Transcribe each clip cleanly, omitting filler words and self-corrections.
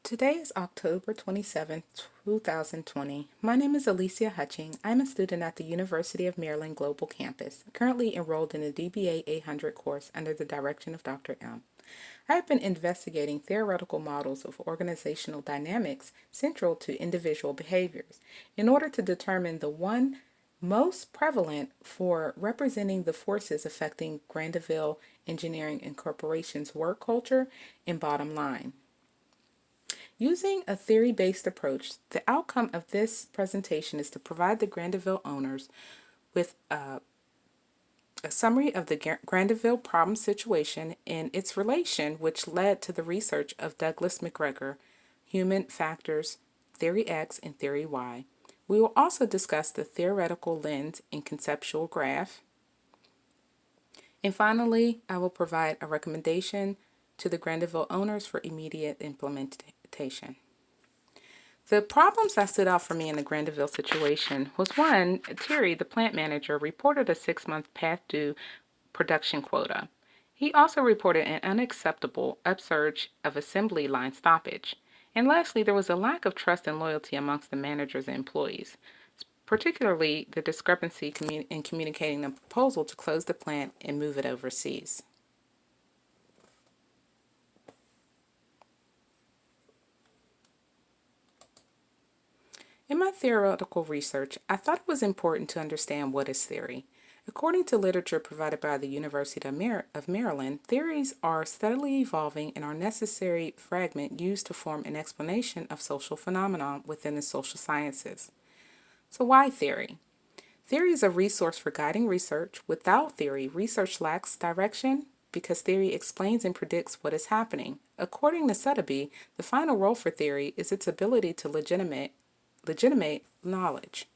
Today is October 27th, 2020. My name is Alicia Hutching. I'm a student at the University of Maryland Global Campus, currently enrolled in the DBA 800 course under the direction of Dr. M. I have been investigating theoretical models of organizational dynamics central to individual behaviors in order to determine the one most prevalent for representing the forces affecting Grandville Engineering Incorporation's work culture and bottom line. Using a theory-based approach, the outcome of this presentation is to provide the Grandville owners with a summary of the Grandville problem situation and its relation, which led to the research of Douglas McGregor, Human Factors, Theory X, and Theory Y. We will also discuss the theoretical lens and conceptual graph. And finally, I will provide a recommendation to the Grandville owners for immediate implementation. The problems that stood out for me in the Grandville situation was one, Terry, the plant manager, reported a 6-month past due production quota. He also reported an unacceptable upsurge of assembly line stoppage. And lastly, there was a lack of trust and loyalty amongst the managers and employees, particularly the discrepancy in communicating the proposal to close the plant and move it overseas. In my theoretical research, I thought it was important to understand what is theory. According to literature provided by the University of Maryland, theories are steadily evolving and are necessary fragment used to form an explanation of social phenomena within the social sciences. So why theory? Theory is a resource for guiding research. Without theory, research lacks direction because theory explains and predicts what is happening. According to Sotheby, the final role for theory is its ability to legitimate knowledge.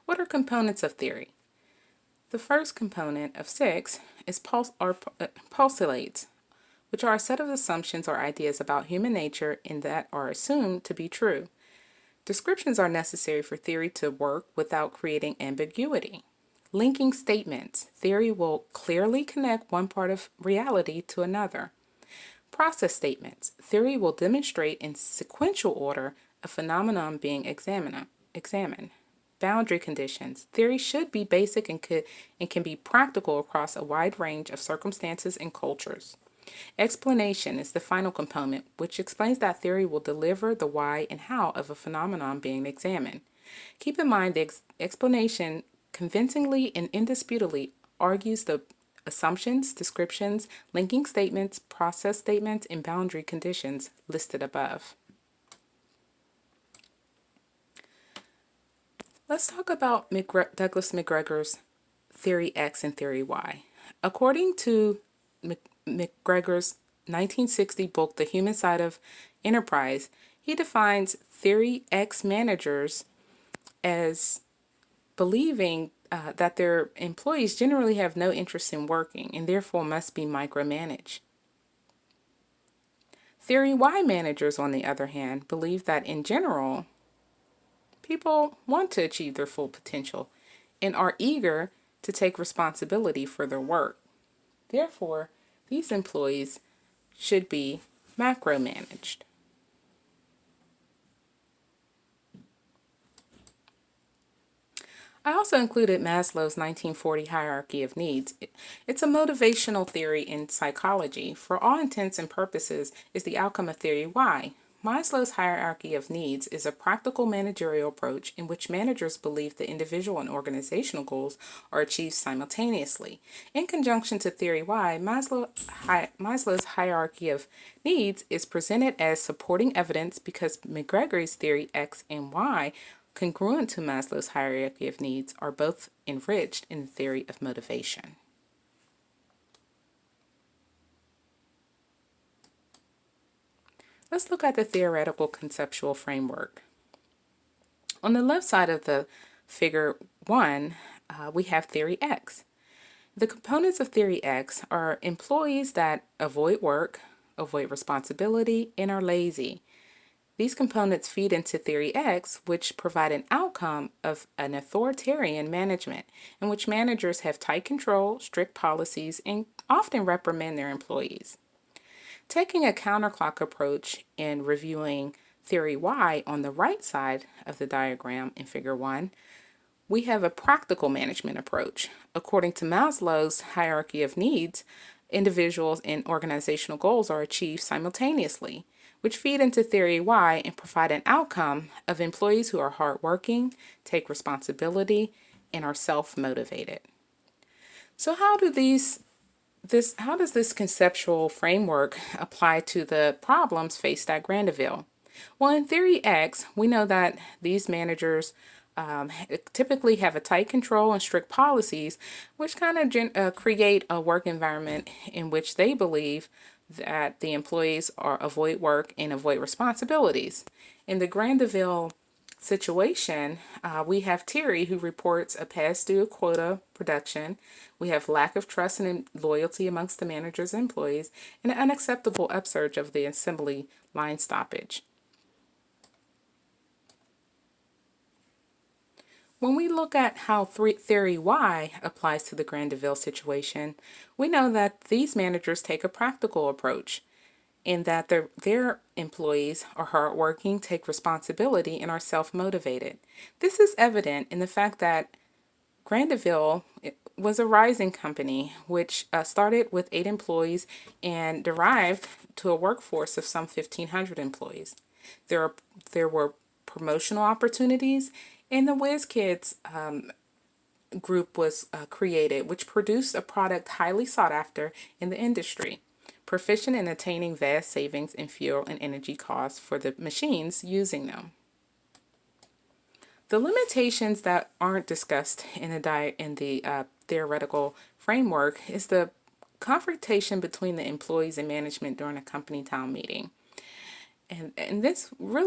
What are components of theory? The first component of 6 is postulates, which are a set of assumptions or ideas about human nature and that are assumed to be true. Descriptions are necessary for theory to work without creating ambiguity. Linking statements. Theory will clearly connect one part of reality to another. Process statements. Theory will demonstrate in sequential order a phenomenon being examined. Boundary conditions. Theory should be basic and can be practical across a wide range of circumstances and cultures. Explanation is the final component, which explains that theory will deliver the why and how of a phenomenon being examined. Keep in mind the explanation convincingly and indisputably argues the assumptions, descriptions, linking statements, process statements, and boundary conditions listed above. Let's talk about Douglas McGregor's Theory X and Theory Y. According to McGregor's 1960 book, The Human Side of Enterprise, he defines Theory X managers as believing that their employees generally have no interest in working and therefore must be micromanaged. Theory Y managers, on the other hand, believe that in general, people want to achieve their full potential and are eager to take responsibility for their work. Therefore, these employees should be macromanaged. I also included Maslow's 1940 hierarchy of needs. It's a motivational theory in psychology. For all intents and purposes, is the outcome of theory Y. Maslow's hierarchy of needs is a practical managerial approach in which managers believe the individual and organizational goals are achieved simultaneously. In conjunction to theory Y, Maslow's hierarchy of needs is presented as supporting evidence because McGregor's theory X and Y, congruent to Maslow's hierarchy of needs, are both enriched in the theory of motivation. Let's look at the theoretical conceptual framework. On the left side of the figure 1, we have theory X. The components of theory X are employees that avoid work, avoid responsibility, and are lazy. These components feed into theory X, which provide an outcome of an authoritarian management, in which managers have tight control, strict policies, and often reprimand their employees. Taking a counterclock approach in reviewing theory Y on the right side of the diagram in figure 1, we have a practical management approach. According to Maslow's hierarchy of needs, individuals and organizational goals are achieved simultaneously, which feed into theory Y and provide an outcome of employees who are hardworking, take responsibility, and are self-motivated. So how does this conceptual framework apply to the problems faced at Grandville? Well, in Theory X, we know that these managers typically have a tight control and strict policies, which kind of create a work environment in which they believe that the employees are avoid work and avoid responsibilities. In the Grandville situation, we have Terry, who reports a past due quota production. We have lack of trust and loyalty amongst the managers and employees, and an unacceptable upsurge of the assembly line stoppage. When we look at how theory Y applies to the Grandville situation, we know that these managers take a practical approach in that their employees are hardworking, take responsibility, and are self-motivated. This is evident in the fact that Grandville was a rising company which started with 8 employees and derived to a workforce of some 1,500 employees. There were promotional opportunities, and the Whiz Kids group was created, which produced a product highly sought after in the industry, proficient in attaining vast savings in fuel and energy costs for the machines using them. The limitations that aren't discussed in the theoretical framework is the confrontation between the employees and management during a company town meeting. And this really